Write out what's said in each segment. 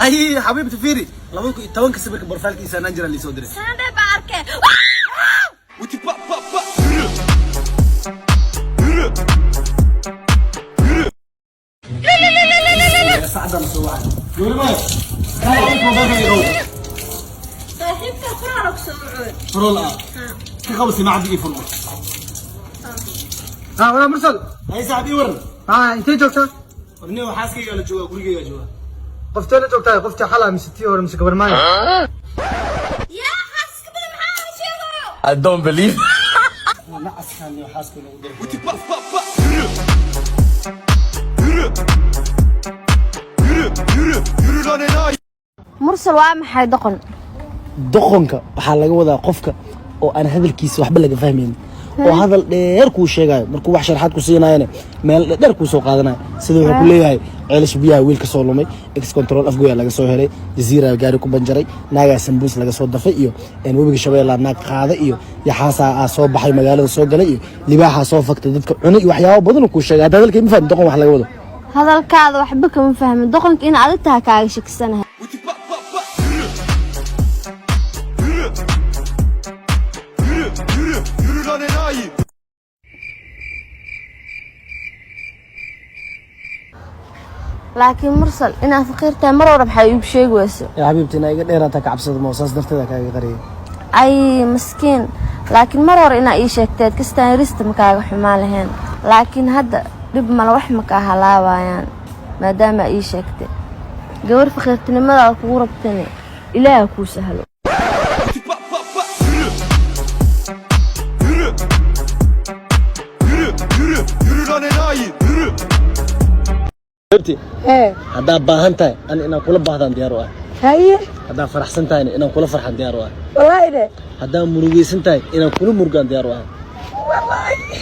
اي حبيبتي فيري لابد توان كسبك بروفايلك انسان انجر اللي سو دري سنده باركه وتي با با با يا سعد مسوعه يقول ما كان موبايل يروح صاحبك فرارك سمعون فرولا كي خلصي ما عندي فرول ها ولا مرسل هاي صاحبي ورن انت joogtaa ورني وحاسكي ولا جوا غريغا جوا qofteena joogtaa qofta xalaa mistii hore mise gabar maayo يا حاسك بلا maxaa sheegayo I don't believe. انا اسكاني وحاسكي لو دري وتي با با با. mursal waa maxay doqon doqonka waxaa laga wadaa qofka oo aan hadalkiisa waxba laga fahmayn oo hadal dheer kuu sheegayo markuu wax sharaxaad ku siinayana meel dheer kuu soo qaadanayo sida wuxuu ku leeyahay ceelish biyaha wiil ka soo lumay ex control afgoya laga soo helay jasiira gaari ku banjaray naagaa sambuus laga soo dafay iyo webiga shabeella naag qaada iyo yaxaasaa soo baxay magaalada soo galay iyo libaaxa soo faktay dadka cunay iyo waxyaabo badan kuu sheegay hadda hadalkii ma fahmin doqon wax laga wado hadalkaada waxba kama fahmin doqonka in aad tahay kaaga shakisanahay laakiin mursal inaad faqiirtahay mar hore maxay iib sheegi weyso yaa xabiibti ina iga dheeraata ka cabsada moosaas darteeda kaaga qariyay ay miskiin laakiin mar hore inaa ii sheegteed kastaan yarista ma kaaga xumaan lahayn laakiin hadda dhib mala wax ma kaa halaabayaan maadaama ii sheegtay gabar faqiirtinimada kugu rabtani ilaaha kuu sahlo haddaa baahan tahay an inaan kula baahdaan diyaar u ah haye haddaa faraxsan tahayna inaan kula farxan diyaar u ah wallaahi de haddaa murugaysan tahay inaan kula murugaan diyaar u ah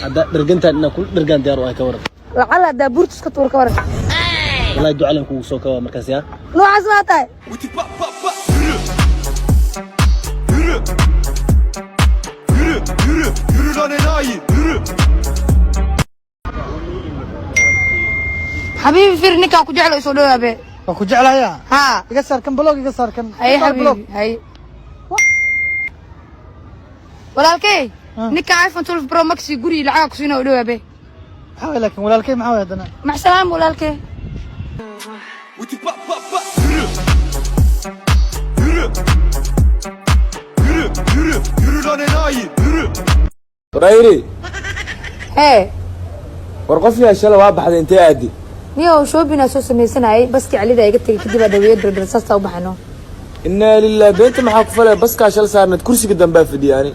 haddaa dhergan tahay inaan kula dhergaan diyaar u ah ka waran lacala haddaa buurtus ka tuur ka waran wallahi ducalan kugu soo kawaa markaas yaa noocaas maa tahay وتي با با با. حبيبي فير نكا ku jeclo soo dhawaabe waa ku jeclayaa ha iga saarkan blog iga saarkan ay حبيبي hay walaalkay ninka iPhone 12 Pro Max guri lacag ku siino dhawaabe maxaa weey laakiin walaalkay maxaa weey hadana مع السلامه walaalkay وتي با با با. رايري hey ورقف يا شلا واضح انت عادي niyo shoobina soo sameeysanay baski calida iga tagay kadib adawiyad dardar saasta u baxano إنا لله بنت ما حكفلها بس كاشل صارنا كرسي قدام بافدي يعني